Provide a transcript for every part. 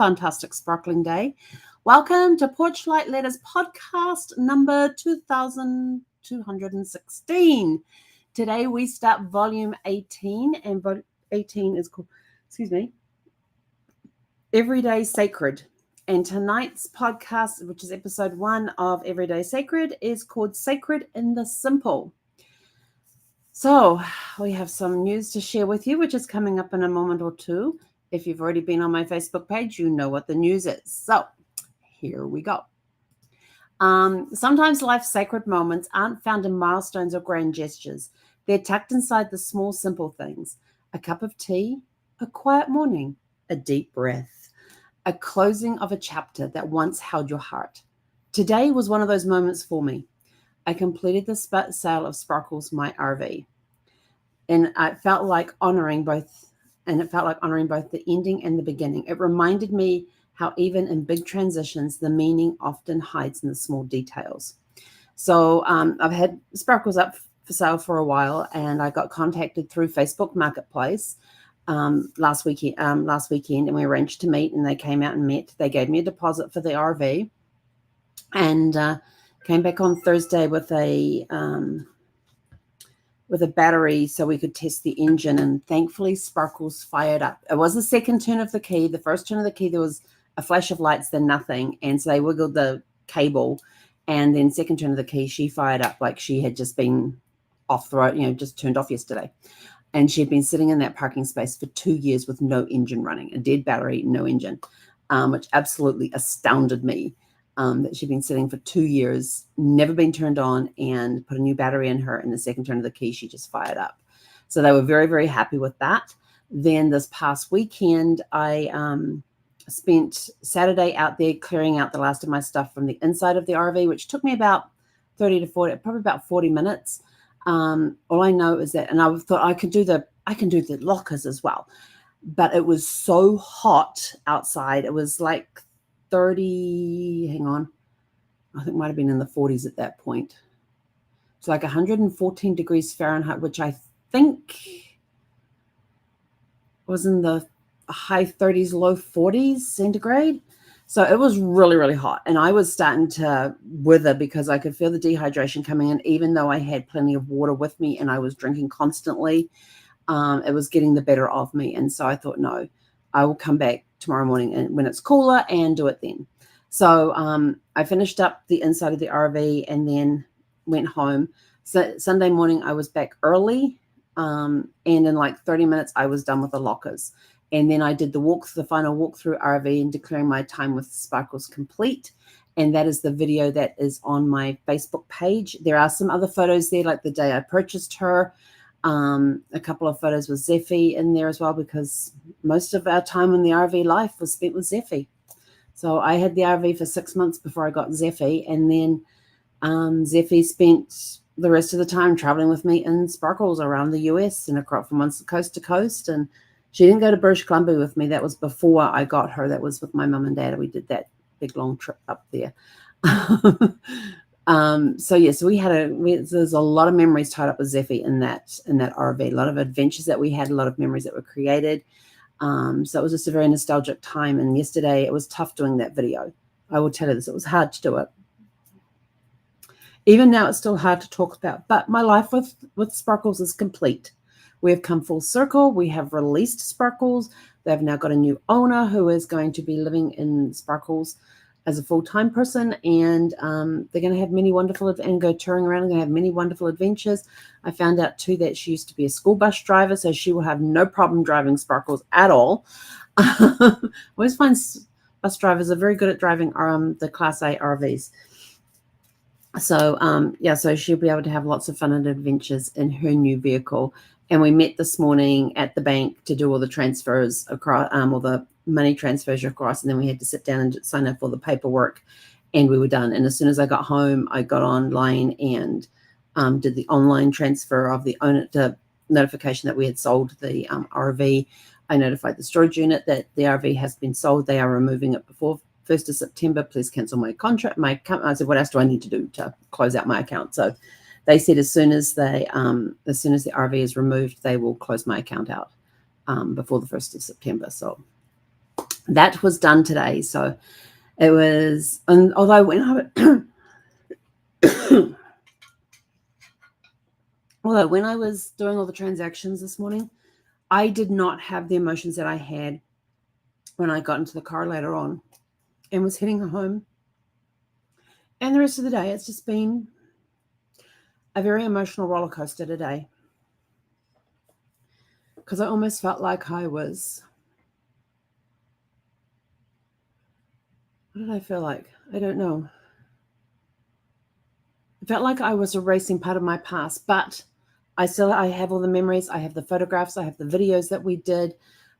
fantastic sparkling day. Welcome to Porchlight Letters podcast number 2216. Today we start volume 18, and volume 18 is called, Everyday Sacred. And tonight's podcast, which is episode 1 of Everyday Sacred, is called Sacred in the Simple. So we have some news to share with you, which is coming up in a moment or two. If you've already been on my Facebook page, you know what the news is. So here we go. Sometimes life's sacred moments aren't found in milestones or grand gestures. They're tucked inside the small, simple things. A cup of tea, a quiet morning, a deep breath, a closing of a chapter that once held your heart. Today was one of those moments for me. I completed the sale of Sparkles, my RV. And it felt like honoring both the ending and the beginning. It reminded me how even in big transitions, the meaning often hides in the small details. So I've had Sparkles up for sale for a while, and I got contacted through Facebook Marketplace last weekend, and we arranged to meet, and they came out and met. They gave me a deposit for the RV, and came back on Thursday with a battery so we could test the engine, and thankfully Sparkles fired up. It was the second turn of the key. The first turn of the key, there was a flash of lights, then nothing, and so they wiggled the cable, and then second turn of the key, she fired up like she had just been off the road, just turned off yesterday. And she had been sitting in that parking space for 2 years with no engine running, a dead battery, no engine, which absolutely astounded me. That she'd been sitting for 2 years, never been turned on, and put a new battery in her, and the second turn of the key, she just fired up. So they were very, very happy with that. Then this past weekend, I spent Saturday out there clearing out the last of my stuff from the inside of the RV, which took me about 30 to 40, probably about 40 minutes. All I know is that, and I thought I can do the lockers as well, but it was so hot outside. It was like 30, I think it might have been in the 40s at that point. It's like 114 degrees Fahrenheit, which I think was in the high 30s, low 40s centigrade. So it was really, really hot. And I was starting to wither because I could feel the dehydration coming in, even though I had plenty of water with me and I was drinking constantly. It was getting the better of me. And so I thought, no, I will come back tomorrow morning and when it's cooler and do it then. So I finished up the inside of the RV and then went home. So Sunday morning I was back early, and in like 30 minutes I was done with the lockers. And then I did the final walk through RV and declaring my time with Sparkles complete. And that is the video that is on my Facebook page. There are some other photos there, like the day I purchased her. A couple of photos with Zeffie in there as well, because most of our time in the RV life was spent with Zeffie. So I had the RV for 6 months before I got Zeffie, and then Zeffie spent the rest of the time traveling with me in Sparkles around the US and across from one coast to coast. And she didn't go to British Columbia with me. That was before I got her. That was with my mum and dad. We did that big long trip up there. So there's a lot of memories tied up with Zeffie in that RV, a lot of adventures that we had, a lot of memories that were created. So it was just a very nostalgic time. And yesterday it was tough doing that video. I will tell you this, it was hard to do it. Even now it's still hard to talk about, but my life with Sparkles is complete. We have come full circle. We have released Sparkles. They've now got a new owner who is going to be living in Sparkles as a full-time person, and they're going to have many wonderful and go touring around. They're going to have many wonderful adventures. I found out too that she used to be a school bus driver, so she will have no problem driving Sparkles at all. I always find bus drivers are very good at driving the Class A RVs. So so she'll be able to have lots of fun and adventures in her new vehicle. And we met this morning at the bank to do all the transfers across, all the money transfers across, and then we had to sit down and sign up for the paperwork, and we were done. And as soon as I got home, I got online and did the online transfer of the notification that we had sold the RV. I notified the storage unit that the RV has been sold. They are removing it before 1st of September. Please cancel my contract. I said, what else do I need to do to close out my account? So they said as soon as the RV is removed, they will close my account out before the 1st of September. So that was done today. So it was, and although when I was doing all the transactions this morning, I did not have the emotions that I had when I got into the car later on and was heading home. And the rest of the day, it's just been a very emotional roller coaster today, because I almost felt like I was, what did I feel like? I don't know. It felt like I was erasing part of my past, but I have all the memories. I have the photographs. I have the videos that we did.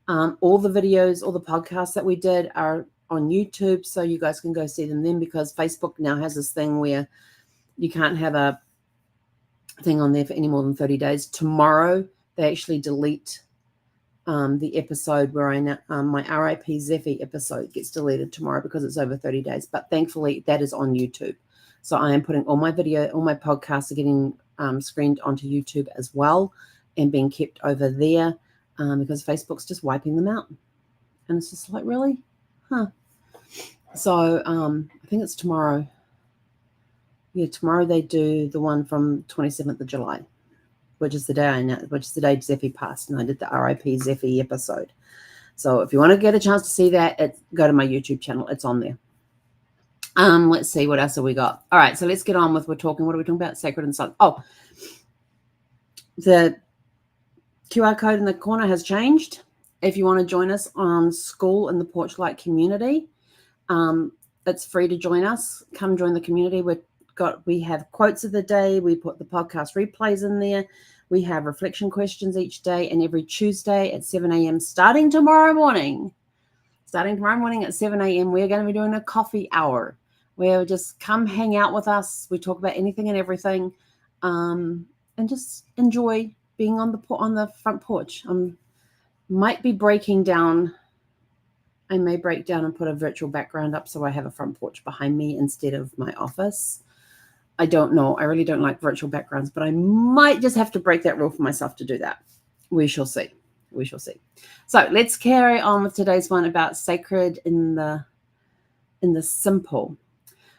All the videos, all the podcasts that we did are on YouTube, so you guys can go see them then, because Facebook now has this thing where you can't have a thing on there for any more than 30 days. Tomorrow, they actually delete the episode where my RIP Zeffy episode gets deleted tomorrow because it's over 30 days. But thankfully, that is on YouTube. So I am putting all my podcasts are getting screened onto YouTube as well and being kept over there because Facebook's just wiping them out. And it's just like, really? Huh. So I think it's tomorrow. Yeah, tomorrow they do the one from 27th of July, which is the day Zeffy passed, and I did the RIP Zeffy episode. So if you want to get a chance to see that, go to my YouTube channel. It's on there. Let's see, what else have we got? All right, so let's get on with what are we talking about? Sacred and Silent. Oh, the QR code in the corner has changed. If you want to join us on School in the Porchlight community, it's free to join us. Come join the community. We have quotes of the day. We put the podcast replays in there. We have reflection questions each day, and every Tuesday at 7 a.m. starting tomorrow morning at 7 a.m. we're going to be doing a coffee hour where just come hang out with us. We talk about anything and everything, and just enjoy being on the front porch. Might be breaking down. I may break down and put a virtual background up so I have a front porch behind me instead of my office. I don't know. I really don't like virtual backgrounds, but I might just have to break that rule for myself to do that. We shall see. So let's carry on with today's one about sacred in the simple.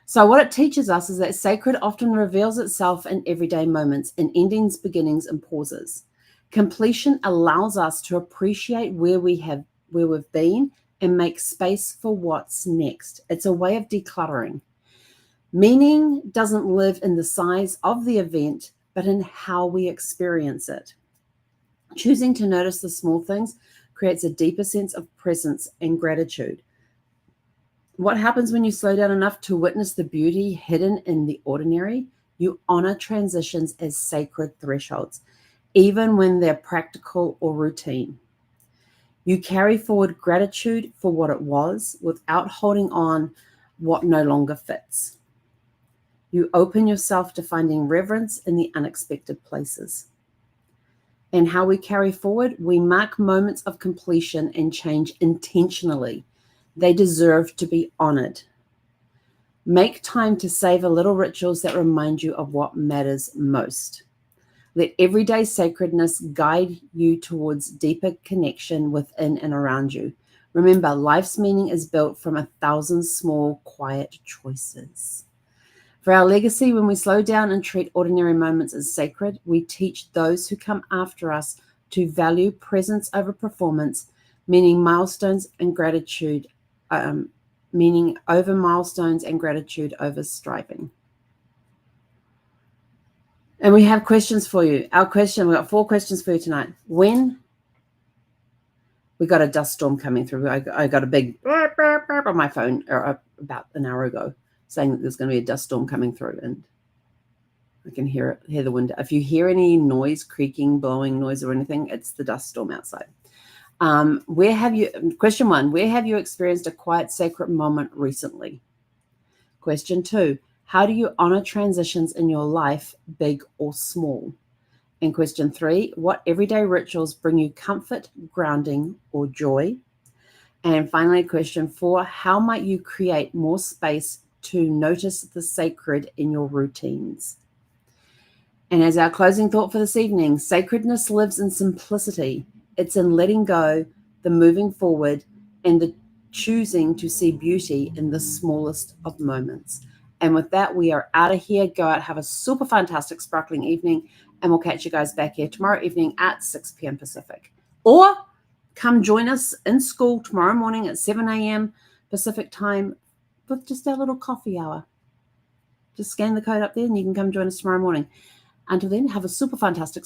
So what it teaches us is that sacred often reveals itself in everyday moments, in endings, beginnings, and pauses. Completion allows us to appreciate where we've been and make space for what's next. It's a way of decluttering. Meaning doesn't live in the size of the event, but in how we experience it. Choosing to notice the small things creates a deeper sense of presence and gratitude. What happens when you slow down enough to witness the beauty hidden in the ordinary? You honor transitions as sacred thresholds, even when they're practical or routine. You carry forward gratitude for what it was without holding on what no longer fits. You open yourself to finding reverence in the unexpected places. And how we carry forward, we mark moments of completion and change intentionally. They deserve to be honored. Make time to savor little rituals that remind you of what matters most. Let everyday sacredness guide you towards deeper connection within and around you. Remember, life's meaning is built from 1,000 small, quiet choices. For our legacy, when we slow down and treat ordinary moments as sacred, we teach those who come after us to value presence over performance, meaning over milestones and gratitude over striving. And we have questions for you. We've got 4 questions for you tonight. When? We got a dust storm coming through. I got a big on my phone about an hour ago, saying that there's going to be a dust storm coming through, and I can hear the window. If you hear any noise, creaking, blowing noise or anything, it's the dust storm outside. Question 1, where have you experienced a quiet, sacred moment recently? Question 2, how do you honor transitions in your life, big or small? And question 3, what everyday rituals bring you comfort, grounding, or joy? And finally, question 4, how might you create more space to notice the sacred in your routines? And as our closing thought for this evening, sacredness lives in simplicity. It's in letting go, the moving forward, and the choosing to see beauty in the smallest of moments. And with that, we are out of here. Go out, have a super fantastic, sparkling evening, and we'll catch you guys back here tomorrow evening at 6 p.m. Pacific. Or come join us in school tomorrow morning at 7 a.m. Pacific time with just our little coffee hour. Just scan the code up there and you can come join us tomorrow morning. Until then, have a super fantastic